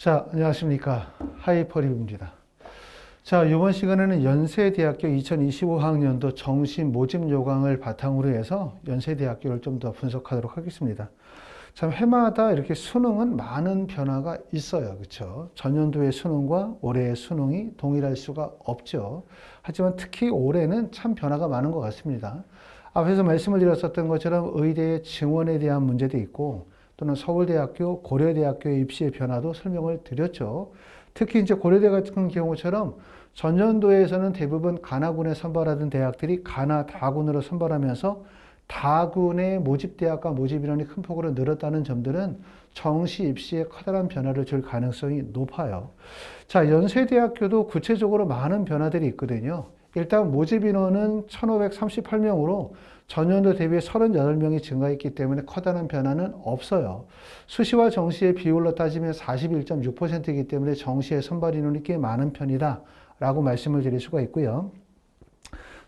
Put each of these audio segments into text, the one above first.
자, 안녕하십니까. 하이퍼립입니다. 자, 이번 시간에는 연세대학교 2025학년도 정시 모집 요강을 바탕으로 해서 연세대학교를 좀 더 분석하도록 하겠습니다. 참 해마다 이렇게 수능은 많은 변화가 있어요. 그렇죠? 전년도의 수능과 올해의 수능이 동일할 수가 없죠. 하지만 특히 올해는 참 변화가 많은 것 같습니다. 앞에서 말씀을 드렸었던 것처럼 의대의 증원에 대한 문제도 있고 또는 서울대학교, 고려대학교의 입시의 변화도 설명을 드렸죠. 특히 이제 고려대 같은 경우처럼 전년도에서는 대부분 관하군에 선발하던 대학들이 관하 다군으로 선발하면서 다군의 모집대학과 모집인원이 큰 폭으로 늘었다는 점들은 정시 입시에 커다란 변화를 줄 가능성이 높아요. 자, 연세대학교도 구체적으로 많은 변화들이 있거든요. 일단 모집인원은 1,538명으로 전년도 대비 38명이 증가했기 때문에 커다란 변화는 없어요. 수시와 정시의 비율로 따지면 41.6%이기 때문에 정시의 선발 인원이 꽤 많은 편이다 라고 말씀을 드릴 수가 있고요.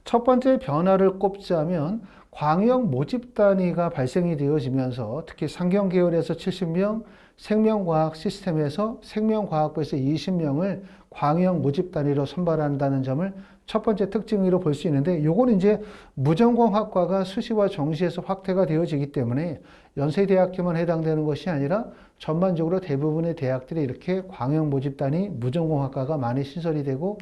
첫 번째 변화를 꼽자면 광역 모집 단위가 발생이 되어지면서 특히 상경계열에서 70명, 생명과학 시스템에서 생명과학부에서 20명을 광역 모집 단위로 선발한다는 점을 첫 번째 특징으로 볼 수 있는데, 요거는 이제 무전공학과가 수시와 정시에서 확대가 되어지기 때문에 연세대학교만 해당되는 것이 아니라 전반적으로 대부분의 대학들이 이렇게 광역 모집 단위 무전공학과가 많이 신설이 되고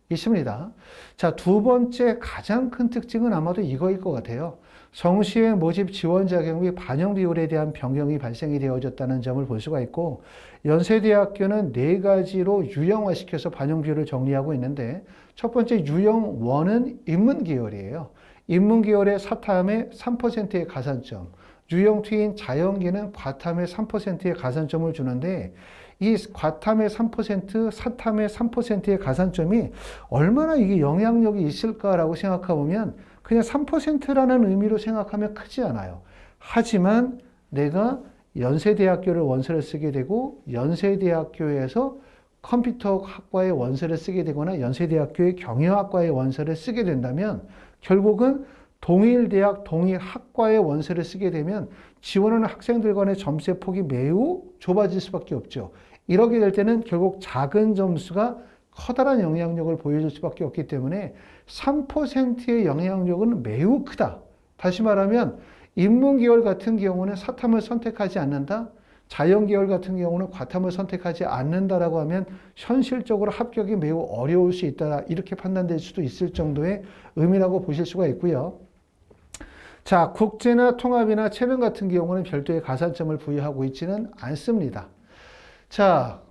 있습니다. 자, 두 번째 가장 큰 특징은 아마도 이거일 것 같아요. 정시의 모집 지원 자격 및 반영 비율에 대한 변경이 발생이 되어졌다는 점을 볼 수가 있고, 연세대학교는 네 가지로 유형화시켜서 반영 비율을 정리하고 있는데, 첫 번째 유형 1은 인문계열이에요. 인문계열의 사탐의 3%의 가산점, 유형 2인 자연계는 과탐의 3%의 가산점을 주는데, 이 과탐의 3%, 사탐의 3%의 가산점이 얼마나 이게 영향력이 있을까라고 생각해보면 그냥 3%라는 의미로 생각하면 크지 않아요. 하지만 내가 연세대학교를 원서를 쓰게 되고 연세대학교에서 컴퓨터학과의 원서를 쓰게 되거나 연세대학교의 경영학과의 원서를 쓰게 된다면 결국은 동일대학, 동일학과의 원서를 쓰게 되면 지원하는 학생들 간의 점수의 폭이 매우 좁아질 수밖에 없죠. 이렇게 될 때는 결국 작은 점수가 커다란 영향력을 보여줄 수밖에 없기 때문에 3%의 영향력은 매우 크다. 다시 말하면 인문계열 같은 경우는 사탐을 선택하지 않는다. 자연계열 같은 경우는 과탐을 선택하지 않는다라고 하면 현실적으로 합격이 매우 어려울 수 있다. 이렇게 판단될 수도 있을 정도의 의미라고 보실 수가 있고요. 자, 국제나 통합이나 체능 같은 경우는 별도의 가산점을 부여하고 있지는 않습니다. 자,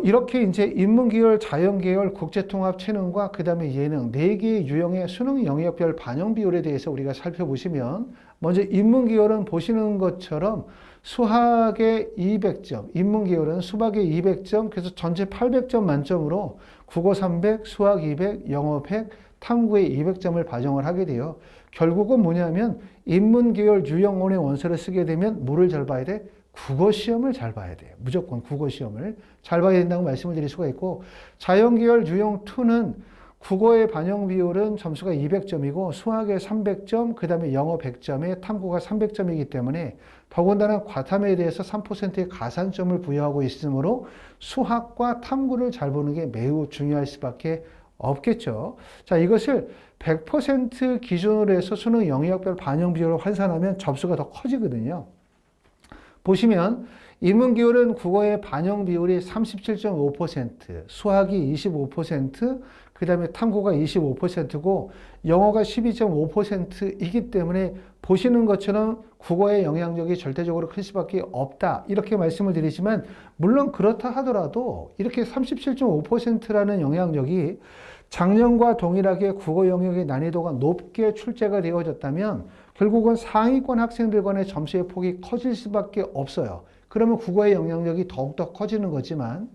이렇게 이제 인문계열, 자연계열, 국제통합, 체능과 그 다음에 예능 네 개의 유형의 수능 영역별 반영 비율에 대해서 우리가 살펴보시면 먼저 인문계열은 보시는 것처럼 수학에 200점, 인문계열은 수학에 200점, 그래서 전체 800점 만점으로 국어 300, 수학 200, 영어 100, 탐구에 200점을 반영을 하게 돼요. 결국은 뭐냐면 인문계열 유형원의 원서를 쓰게 되면 뭐를 잘 봐야 돼? 국어 시험을 잘 봐야 돼요. 무조건 국어 시험을 잘 봐야 된다고 말씀을 드릴 수가 있고, 자연계열 유형 2는 국어의 반영 비율은 점수가 200점이고 수학에 300점, 그 다음에 영어 100점에 탐구가 300점이기 때문에 더군다나 과탐에 대해서 3%의 가산점을 부여하고 있으므로 수학과 탐구를 잘 보는 게 매우 중요할 수밖에 없겠죠. 자, 이것을 100% 기준으로 해서 수능 영역별 반영 비율을 환산하면 점수가 더 커지거든요. 보시면 인문계열은 국어의 반영 비율이 37.5%, 수학이 25%, 그 다음에 탐구가 25%고 영어가 12.5%이기 때문에 보시는 것처럼 국어의 영향력이 절대적으로 클 수밖에 없다. 이렇게 말씀을 드리지만 물론 그렇다 하더라도 이렇게 37.5%라는 영향력이 작년과 동일하게 국어 영역의 난이도가 높게 출제가 되어졌다면 결국은 상위권 학생들 간의 점수의 폭이 커질 수밖에 없어요. 그러면 국어의 영향력이 더욱더 커지는 거지만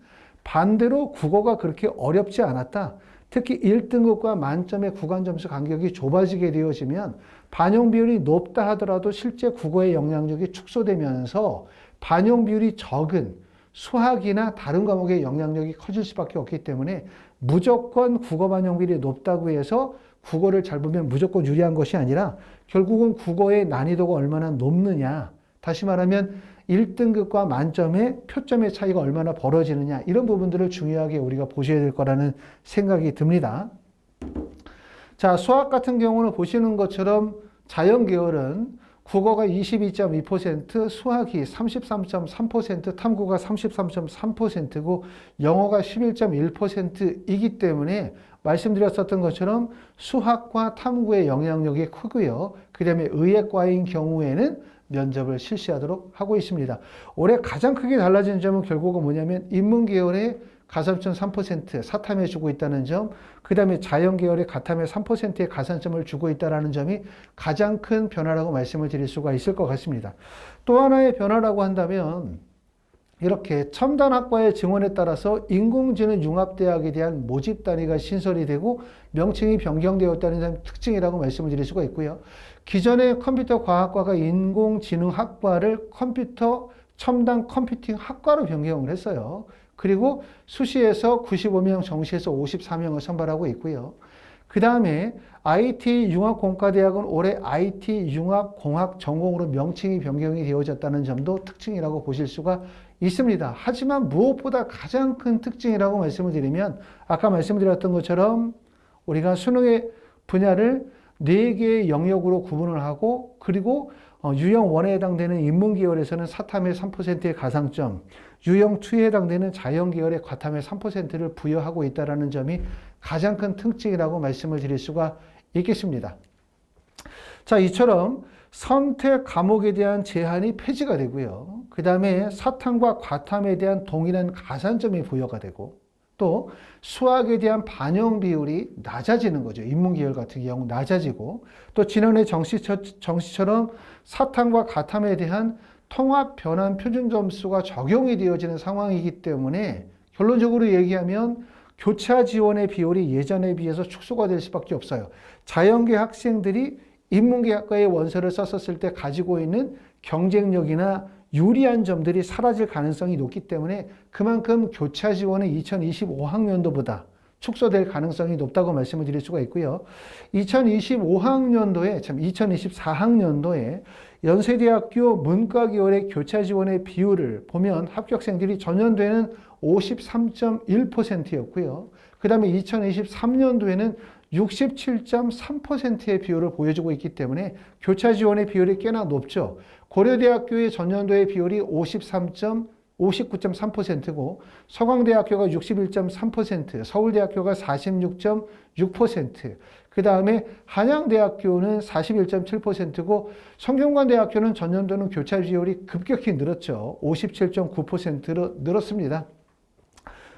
반대로 국어가 그렇게 어렵지 않았다. 특히 1등급과 만점의 구간 점수 간격이 좁아지게 되어지면 반영 비율이 높다 하더라도 실제 국어의 영향력이 축소되면서 반영 비율이 적은 수학이나 다른 과목의 영향력이 커질 수밖에 없기 때문에 무조건 국어 반영 비율이 높다고 해서 국어를 잘 보면 무조건 유리한 것이 아니라 결국은 국어의 난이도가 얼마나 높느냐. 다시 말하면 1등급과 만점의 표점의 차이가 얼마나 벌어지느냐, 이런 부분들을 중요하게 우리가 보셔야 될 거라는 생각이 듭니다. 자, 수학 같은 경우는 보시는 것처럼 자연 계열은 국어가 22.2%, 수학이 33.3%, 탐구가 33.3%고 영어가 11.1%이기 때문에 말씀드렸었던 것처럼 수학과 탐구의 영향력이 크고요. 그 다음에 의예과인 경우에는 면접을 실시하도록 하고 있습니다. 올해 가장 크게 달라진 점은 결국은 뭐냐면 인문계열의 가산점 3% 사탐에 주고 있다는 점, 그 다음에 자연계열의 가탐에 3%의 가산점을 주고 있다는 점이 가장 큰 변화라고 말씀을 드릴 수가 있을 것 같습니다. 또 하나의 변화라고 한다면 이렇게 첨단학과의 증원에 따라서 인공지능 융합대학에 대한 모집 단위가 신설이 되고 명칭이 변경되었다는 특징이라고 말씀을 드릴 수가 있고요. 기존의 컴퓨터 과학과가 인공지능학과를 컴퓨터 첨단 컴퓨팅 학과로 변경을 했어요. 그리고 수시에서 95명, 정시에서 54명을 선발하고 있고요. 그 다음에 IT 융합공과대학은 올해 IT 융합공학 전공으로 명칭이 변경이 되어졌다는 점도 특징이라고 보실 수가 있습니다. 하지만 무엇보다 가장 큰 특징이라고 말씀을 드리면 아까 말씀드렸던 것처럼 우리가 수능의 분야를 4개의 영역으로 구분을 하고 그리고 유형 1에 해당되는 인문계열에서는 사탐의 3%의 가산점, 유형 2에 해당되는 자연계열의 과탐의 3%를 부여하고 있다는 점이 가장 큰 특징이라고 말씀을 드릴 수가 있겠습니다. 자, 이처럼 선택 과목에 대한 제한이 폐지가 되고요. 그 다음에 사탐과 과탐에 대한 동일한 가산점이 부여가 되고 또 수학에 대한 반영 비율이 낮아지는 거죠. 인문계열 같은 경우 낮아지고 또 지난해 정시처럼 사탐과 과탐에 대한 통합 변환 표준 점수가 적용이 되어지는 상황이기 때문에 결론적으로 얘기하면 교차 지원의 비율이 예전에 비해서 축소가 될 수밖에 없어요. 자연계 학생들이 인문계학과의 원서를 썼었을 때 가지고 있는 경쟁력이나 유리한 점들이 사라질 가능성이 높기 때문에 그만큼 교차 지원은 2025학년도보다 축소될 가능성이 높다고 말씀을 드릴 수가 있고요. 2024학년도에 연세대학교 문과계열의 교차 지원의 비율을 보면 합격생들이 전년도에는 53.1%였고요. 그 다음에 2023년도에는 67.3%의 비율을 보여주고 있기 때문에 교차 지원의 비율이 꽤나 높죠. 고려대학교의 전년도의 비율이 59.3%고 서강대학교가 61.3%, 서울대학교가 46.6%, 그 다음에 한양대학교는 41.7%고 성균관대학교는 전년도는 교차 비율이 급격히 늘었죠. 57.9%로 늘었습니다.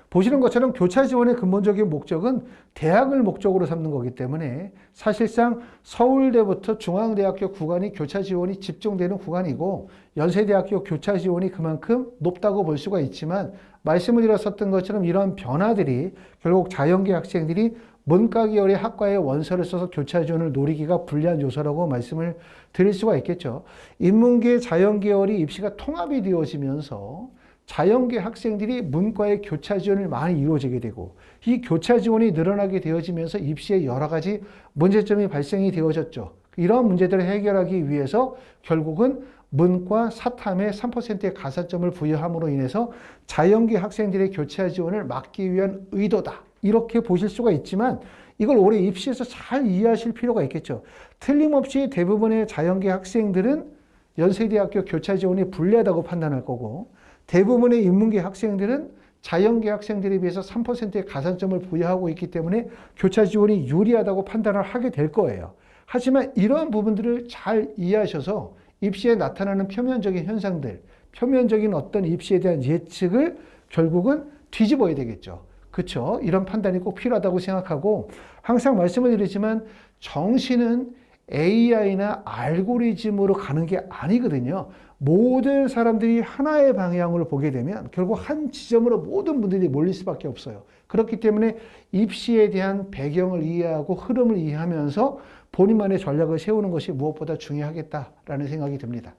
보시는 것처럼 교차 지원의 근본적인 목적은 대학을 목적으로 삼는 거기 때문에 사실상 서울대부터 중앙대학교 구간이 교차 지원이 집중되는 구간이고 연세대학교 교차 지원이 그만큼 높다고 볼 수가 있지만 말씀을 드렸었던 것처럼 이런 변화들이 결국 자연계 학생들이 문과 계열의 학과에 원서를 써서 교차 지원을 노리기가 불리한 요소라고 말씀을 드릴 수가 있겠죠. 인문계 자연계열이 입시가 통합이 되어지면서 자연계 학생들이 문과의 교차 지원을 많이 이루어지게 되고 이 교차 지원이 늘어나게 되어지면서 입시에 여러 가지 문제점이 발생이 되어졌죠. 이런 문제들을 해결하기 위해서 결국은 문과 사탐에 3%의 가산점을 부여함으로 인해서 자연계 학생들의 교차 지원을 막기 위한 의도다. 이렇게 보실 수가 있지만 이걸 올해 입시에서 잘 이해하실 필요가 있겠죠. 틀림없이 대부분의 자연계 학생들은 연세대학교 교차 지원이 불리하다고 판단할 거고 대부분의 인문계 학생들은 자연계 학생들에 비해서 3%의 가산점을 부여하고 있기 때문에 교차 지원이 유리하다고 판단을 하게 될 거예요. 하지만 이러한 부분들을 잘 이해하셔서 입시에 나타나는 표면적인 현상들, 표면적인 어떤 입시에 대한 예측을 결국은 뒤집어야 되겠죠. 그렇죠? 이런 판단이 꼭 필요하다고 생각하고 항상 말씀을 드리지만 정시는 AI나 알고리즘으로 가는 게 아니거든요. 모든 사람들이 하나의 방향으로 보게 되면 결국 한 지점으로 모든 분들이 몰릴 수밖에 없어요. 그렇기 때문에 입시에 대한 배경을 이해하고 흐름을 이해하면서 본인만의 전략을 세우는 것이 무엇보다 중요하겠다라는 생각이 듭니다.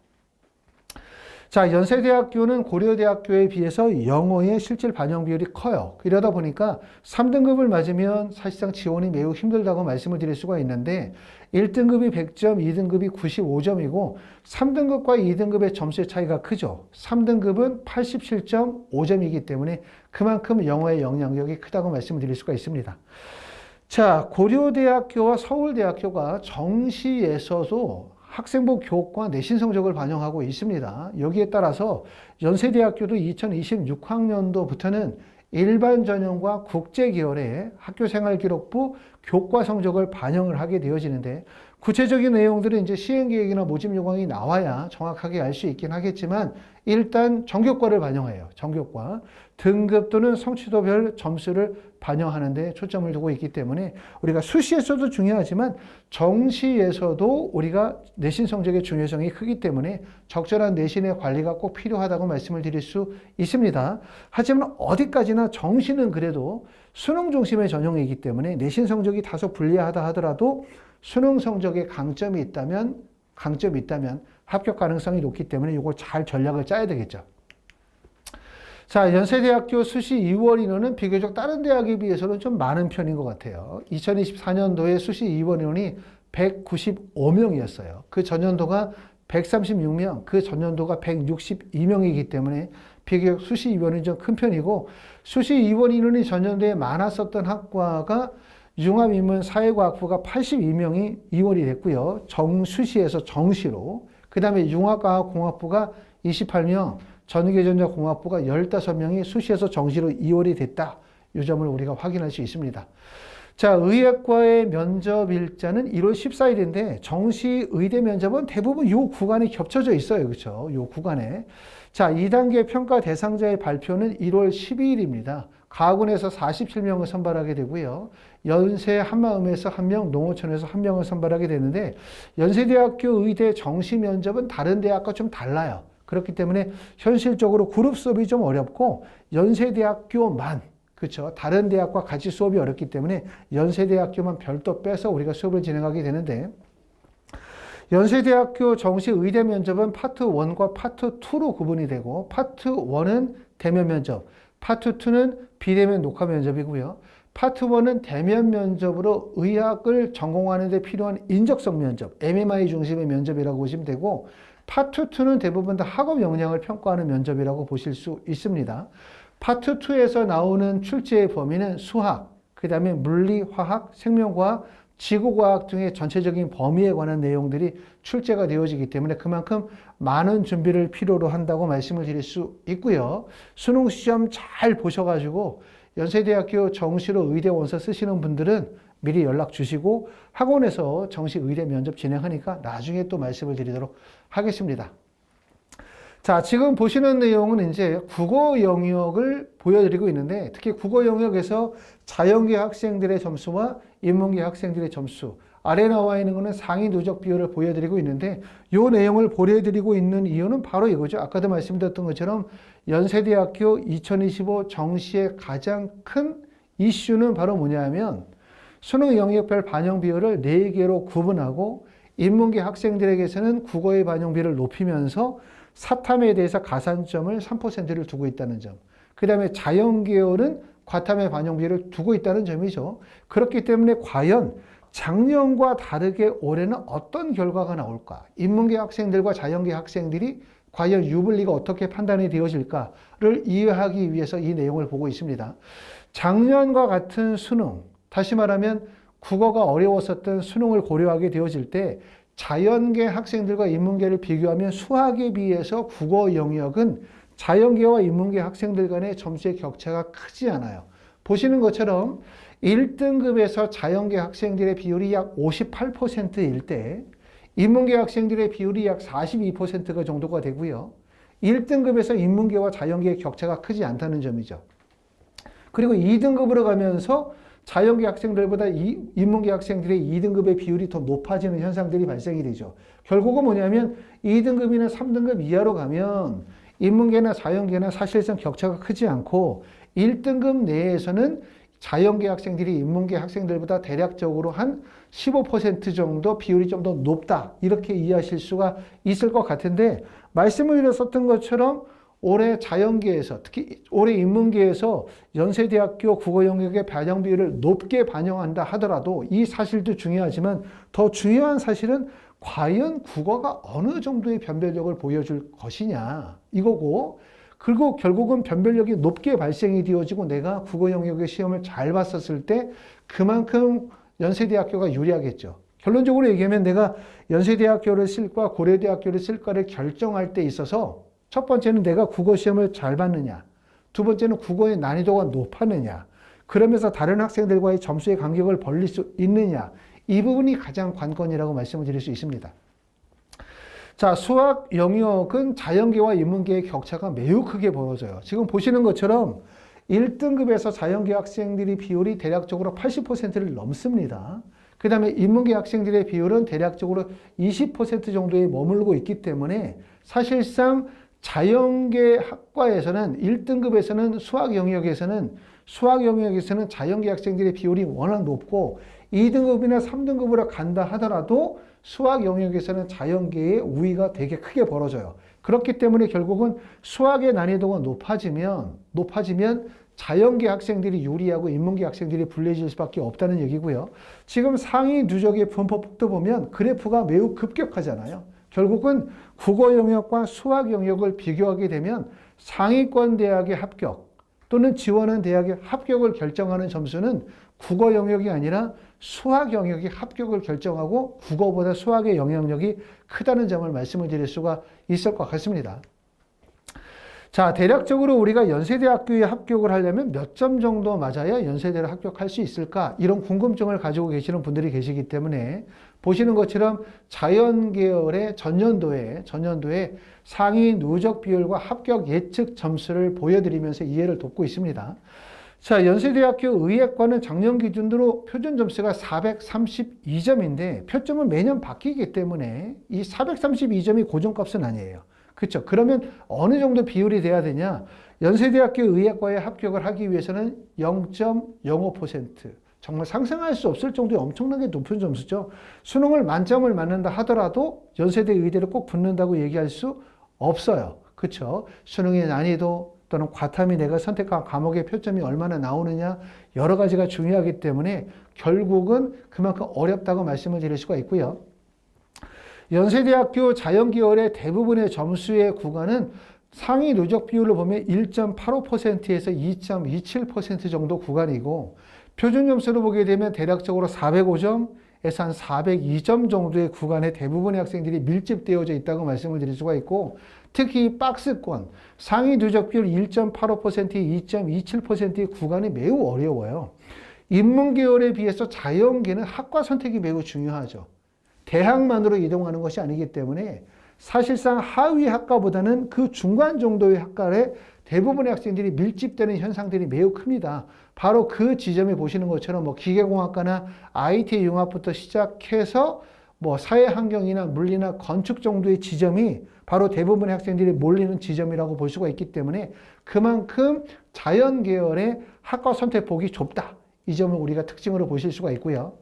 자, 연세대학교는 고려대학교에 비해서 영어의 실질 반영 비율이 커요. 이러다 보니까 3등급을 맞으면 사실상 지원이 매우 힘들다고 말씀을 드릴 수가 있는데 1등급이 100점, 2등급이 95점이고 3등급과 2등급의 점수의 차이가 크죠. 3등급은 87.5점이기 때문에 그만큼 영어의 영향력이 크다고 말씀을 드릴 수가 있습니다. 자, 고려대학교와 서울대학교가 정시에서도 학생부 교과 내신 성적을 반영하고 있습니다. 여기에 따라서 연세대학교도 2026학년도부터는 일반 전형과 국제 계열의 학교생활기록부 교과 성적을 반영을 하게 되어지는데 구체적인 내용들은 이제 시행계획이나 모집 요강이 나와야 정확하게 알 수 있긴 하겠지만 일단 전교과를 반영해요. 전교과. 등급 또는 성취도별 점수를 반영하는 데 초점을 두고 있기 때문에 우리가 수시에서도 중요하지만 정시에서도 우리가 내신 성적의 중요성이 크기 때문에 적절한 내신의 관리가 꼭 필요하다고 말씀을 드릴 수 있습니다. 하지만 어디까지나 정시는 그래도 수능 중심의 전형이기 때문에 내신 성적이 다소 불리하다 하더라도 수능 성적에 강점이 있다면 합격 가능성이 높기 때문에 이걸 잘 전략을 짜야 되겠죠. 자, 연세대학교 수시 2월 인원은 비교적 다른 대학에 비해서는 좀 많은 편인 것 같아요. 2024년도에 수시 2월 인원이 195명이었어요. 그 전년도가 136명, 그 전년도가 162명이기 때문에 비교적 수시 2원이 좀 큰 편이고 수시 2원 인원이 전년도에 많았었던 학과가 융합인문 사회과학부가 82명이 2월이 됐고요. 정수시에서 정시로. 그 다음에 융합과학공학부가 28명, 전기전자공학부가 15명이 수시에서 정시로 2월이 됐다. 이 점을 우리가 확인할 수 있습니다. 자, 의학과의 면접 일자는 1월 14일인데 정시 의대 면접은 대부분 이 구간에 겹쳐져 있어요. 그렇죠? 이 구간에. 자, 2단계 평가 대상자의 발표는 1월 12일입니다. 가군에서 47명을 선발하게 되고요. 연세 한마음에서 1명, 농어촌에서 1명을 선발하게 되는데 연세대학교 의대 정시 면접은 다른 대학과 좀 달라요. 그렇기 때문에 현실적으로 그룹 수업이 좀 어렵고 연세대학교만 그렇죠. 다른 대학과 같이 수업이 어렵기 때문에 연세대학교만 별도 빼서 우리가 수업을 진행하게 되는데 연세대학교 정시 의대 면접은 파트 1과 파트 2로 구분이 되고 파트 1은 대면 면접, 파트 2는 비대면 녹화 면접이고요. 파트 1은 대면 면접으로 의학을 전공하는 데 필요한 인적성 면접, MMI 중심의 면접이라고 보시면 되고 파트 2는 대부분 다 학업 역량을 평가하는 면접이라고 보실 수 있습니다. 파트 2에서 나오는 출제의 범위는 수학, 그 다음에 물리, 화학, 생명과학, 지구과학 등의 전체적인 범위에 관한 내용들이 출제가 되어지기 때문에 그만큼 많은 준비를 필요로 한다고 말씀을 드릴 수 있고요. 수능 시험 잘 보셔가지고 연세대학교 정시로 의대 원서 쓰시는 분들은 미리 연락 주시고 학원에서 정시 의대 면접 진행하니까 나중에 또 말씀을 드리도록 하겠습니다. 자, 지금 보시는 내용은 이제 국어 영역을 보여드리고 있는데 특히 국어 영역에서 자연계 학생들의 점수와 인문계 학생들의 점수 아래 나와 있는 것은 상위 누적 비율을 보여드리고 있는데 이 내용을 보여드리고 있는 이유는 바로 이거죠. 아까도 말씀드렸던 것처럼 연세대학교 2025 정시의 가장 큰 이슈는 바로 뭐냐면 수능 영역별 반영 비율을 4개로 구분하고 인문계 학생들에게서는 국어의 반영 비율을 높이면서 사탐에 대해서 가산점을 3%를 두고 있다는 점. 그 다음에 자연계열은 과탐의 반영 비율을 두고 있다는 점이죠. 그렇기 때문에 과연 작년과 다르게 올해는 어떤 결과가 나올까? 인문계 학생들과 자연계 학생들이 과연 유불리가 어떻게 판단이 되어질까를 이해하기 위해서 이 내용을 보고 있습니다. 작년과 같은 수능, 다시 말하면 국어가 어려웠었던 수능을 고려하게 되어질 때 자연계 학생들과 인문계를 비교하면 수학에 비해서 국어 영역은 자연계와 인문계 학생들 간의 점수의 격차가 크지 않아요. 보시는 것처럼 1등급에서 자연계 학생들의 비율이 약 58%일 때 인문계 학생들의 비율이 약 42%가 정도가 되고요. 1등급에서 인문계와 자연계의 격차가 크지 않다는 점이죠. 그리고 2등급으로 가면서 자연계 학생들보다 인문계 학생들의 2등급의 비율이 더 높아지는 현상들이 발생이 되죠. 결국은 뭐냐면 2등급이나 3등급 이하로 가면 인문계나 자연계나 사실상 격차가 크지 않고 1등급 내에서는 자연계 학생들이 인문계 학생들보다 대략적으로 한 15% 정도 비율이 좀 더 높다. 이렇게 이해하실 수가 있을 것 같은데 말씀을 드렸었던 것처럼 올해 자연계에서 특히 올해 인문계에서 연세대학교 국어 영역의 반영 비율을 높게 반영한다 하더라도 이 사실도 중요하지만 더 중요한 사실은 과연 국어가 어느 정도의 변별력을 보여줄 것이냐 이거고 그리고 결국은 변별력이 높게 발생이 되어지고 내가 국어 영역의 시험을 잘 봤었을 때 그만큼 연세대학교가 유리하겠죠. 결론적으로 얘기하면 내가 연세대학교를 쓸까 고려대학교를 쓸까를 결정할 때 있어서 첫 번째는 내가 국어 시험을 잘 봤느냐, 두 번째는 국어의 난이도가 높았느냐, 그러면서 다른 학생들과의 점수의 간격을 벌릴 수 있느냐, 이 부분이 가장 관건이라고 말씀을 드릴 수 있습니다. 자, 수학 영역은 자연계와 인문계의 격차가 매우 크게 벌어져요. 지금 보시는 것처럼 1등급에서 자연계 학생들의 비율이 대략적으로 80%를 넘습니다. 그 다음에 인문계 학생들의 비율은 대략적으로 20% 정도에 머물고 있기 때문에 사실상 자연계 학과에서는 1등급에서는 수학 영역에서는 자연계 학생들의 비율이 워낙 높고 2등급이나 3등급으로 간다 하더라도 수학 영역에서는 자연계의 우위가 되게 크게 벌어져요. 그렇기 때문에 결국은 수학의 난이도가 높아지면 자연계 학생들이 유리하고 인문계 학생들이 불리해질 수밖에 없다는 얘기고요. 지금 상위 누적의 분포폭도 보면 그래프가 매우 급격하잖아요. 결국은 국어 영역과 수학 영역을 비교하게 되면 상위권 대학의 합격 또는 지원한 대학의 합격을 결정하는 점수는 국어 영역이 아니라 수학 영역이 합격을 결정하고 국어보다 수학의 영향력이 크다는 점을 말씀을 드릴 수가 있을 것 같습니다. 자, 대략적으로 우리가 연세대학교에 합격을 하려면 몇 점 정도 맞아야 연세대를 합격할 수 있을까? 이런 궁금증을 가지고 계시는 분들이 계시기 때문에 보시는 것처럼 자연계열의 전년도에 상위 누적 비율과 합격 예측 점수를 보여드리면서 이해를 돕고 있습니다. 자, 연세대학교 의예과는 작년 기준으로 표준 점수가 432점인데 표점은 매년 바뀌기 때문에 이 432점이 고정값은 아니에요. 그렇죠. 그러면 어느 정도 비율이 돼야 되냐? 연세대학교 의예과에 합격을 하기 위해서는 0.05%. 정말 상상할 수 없을 정도의 엄청나게 높은 점수죠. 수능을 만점을 맞는다 하더라도 연세대 의대를 꼭 붙는다고 얘기할 수 없어요. 그렇죠. 수능의 난이도 또는 과탐이 내가 선택한 과목의 표점이 얼마나 나오느냐 여러 가지가 중요하기 때문에 결국은 그만큼 어렵다고 말씀을 드릴 수가 있고요. 연세대학교 자연계열의 대부분의 점수의 구간은 상위 누적 비율을 보면 1.85%에서 2.27% 정도 구간이고 표준 점수를 보게 되면 대략적으로 405점에서 한 402점 정도의 구간에 대부분의 학생들이 밀집되어져 있다고 말씀을 드릴 수가 있고 특히 박스권 상위 누적 비율 1.85%, 2.27%의 구간이 매우 어려워요. 인문계열에 비해서 자연계는 학과 선택이 매우 중요하죠. 대학만으로 이동하는 것이 아니기 때문에 사실상 하위 학과보다는 그 중간 정도의 학과에 대부분의 학생들이 밀집되는 현상들이 매우 큽니다. 바로 그 지점에 보시는 것처럼 뭐 기계공학과나 IT 융합부터 시작해서 뭐 사회환경이나 물리나 건축 정도의 지점이 바로 대부분의 학생들이 몰리는 지점이라고 볼 수가 있기 때문에 그만큼 자연계열의 학과 선택폭이 좁다. 이 점을 우리가 특징으로 보실 수가 있고요.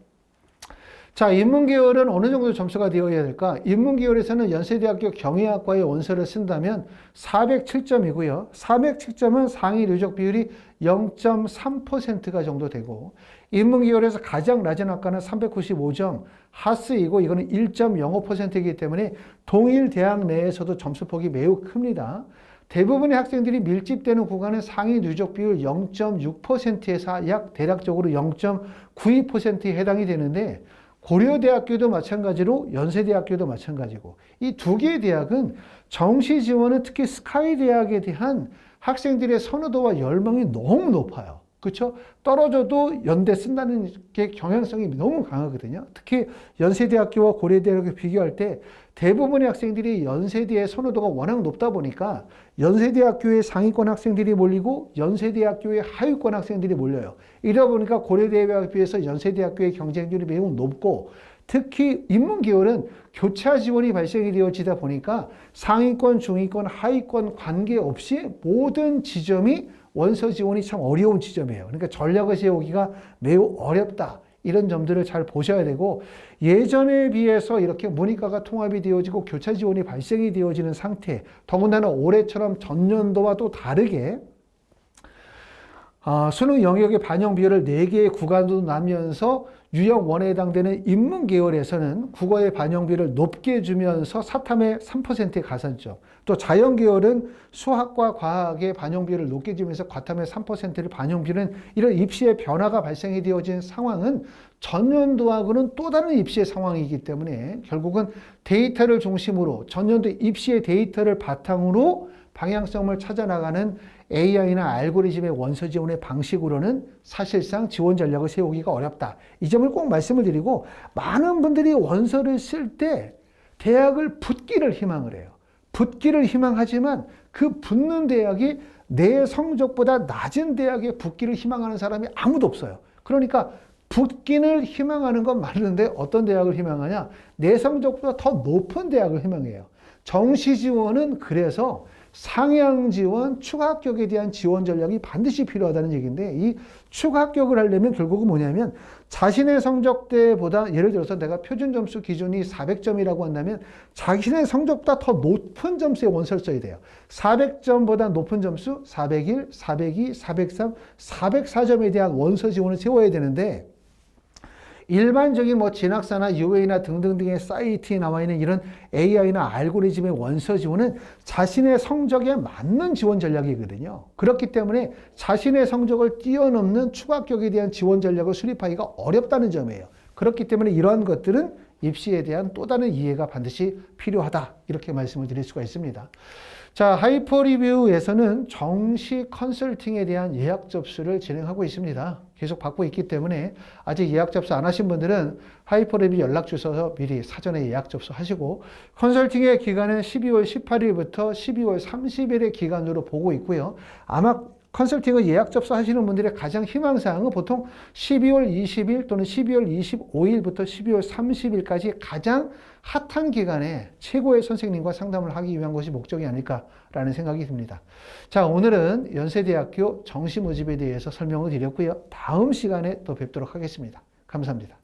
자, 인문계열은 어느 정도 점수가 되어야 될까? 인문계열에서는 연세대학교 경영학과의 원서를 쓴다면 407점이고요. 407점은 상위 누적 비율이 0.3%가 정도 되고 인문계열에서 가장 낮은 학과는 395점 하스이고 이거는 1.05%이기 때문에 동일 대학 내에서도 점수폭이 매우 큽니다. 대부분의 학생들이 밀집되는 구간은 상위 누적 비율 0.6%에서 약 대략적으로 0.92%에 해당이 되는데 고려대학교도 마찬가지로 연세대학교도 마찬가지고 이 두 개의 대학은 정시 지원은 특히 스카이대학에 대한 학생들의 선호도와 열망이 너무 높아요. 그렇죠? 떨어져도 연대 쓴다는 게 경향성이 너무 강하거든요. 특히 연세대학교와 고려대학을 비교할 때 대부분의 학생들이 연세대의 선호도가 워낙 높다 보니까 연세대학교의 상위권 학생들이 몰리고 연세대학교의 하위권 학생들이 몰려요. 이러다 보니까 고려대학교에 비해서 연세대학교의 경쟁률이 매우 높고 특히 인문계열은 교차 지원이 발생이 되어지다 보니까 상위권, 중위권, 하위권 관계없이 모든 지점이 원서 지원이 참 어려운 지점이에요. 그러니까 전략을 세우기가 매우 어렵다. 이런 점들을 잘 보셔야 되고, 예전에 비해서 이렇게 모니카가 통합이 되어지고 교차 지원이 발생이 되어지는 상태, 더군다나 올해처럼 전년도와 또 다르게 수능 영역의 반영 비율을 4개의 구간으로 나누면서 유형 1에 해당되는 인문 계열에서는 국어의 반영 비율을 높게 주면서 사탐의 3%의 가산점, 또 자연 계열은 수학과 과학의 반영 비율을 높게 주면서 과탐의 3%를 반영 비율은, 이런 입시의 변화가 발생이 되어진 상황은 전년도하고는 또 다른 입시의 상황이기 때문에 결국은 데이터를 중심으로 전년도 입시의 데이터를 바탕으로 방향성을 찾아나가는 AI나 알고리즘의 원서 지원의 방식으로는 사실상 지원 전략을 세우기가 어렵다. 이 점을 꼭 말씀을 드리고, 많은 분들이 원서를 쓸 때 대학을 붙기를 희망을 해요. 붙기를 희망하지만 그 붙는 대학이 내 성적보다 낮은 대학에 붙기를 희망하는 사람이 아무도 없어요. 그러니까 붙기를 희망하는 건 맞는데 어떤 대학을 희망하냐? 내 성적보다 더 높은 대학을 희망해요. 정시 지원은 그래서 상향 지원, 추가 합격에 대한 지원 전략이 반드시 필요하다는 얘기인데, 이 추가 합격을 하려면 결국은 뭐냐면 자신의 성적대보다, 예를 들어서 내가 표준 점수 기준이 400점이라고 한다면 자신의 성적보다 더 높은 점수의 원서를 써야 돼요. 400점보다 높은 점수 401, 402, 403, 404점에 대한 원서 지원을 세워야 되는데, 일반적인 진학사나 UA나 등등등의 사이트에 나와 있는 이런 AI나 알고리즘의 원서 지원은 자신의 성적에 맞는 지원 전략이거든요. 그렇기 때문에 자신의 성적을 뛰어넘는 추가 합격에 대한 지원 전략을 수립하기가 어렵다는 점이에요. 그렇기 때문에 이러한 것들은 입시에 대한 또 다른 이해가 반드시 필요하다, 이렇게 말씀을 드릴 수가 있습니다. 자, 하이퍼리뷰에서는 정시 컨설팅에 대한 예약 접수를 진행하고 있습니다. 계속 받고 있기 때문에 아직 예약 접수 안 하신 분들은 하이퍼리뷰 연락 주셔서 미리 사전에 예약 접수하시고, 컨설팅의 기간은 12월 18일부터 12월 30일의 기간으로 보고 있고요. 아마 컨설팅을 예약 접수하시는 분들의 가장 희망사항은 보통 12월 20일 또는 12월 25일부터 12월 30일까지 가장 핫한 기간에 최고의 선생님과 상담을 하기 위한 것이 목적이 아닐까라는 생각이 듭니다. 자, 오늘은 연세대학교 정시 모집에 대해서 설명을 드렸고요. 다음 시간에 또 뵙도록 하겠습니다. 감사합니다.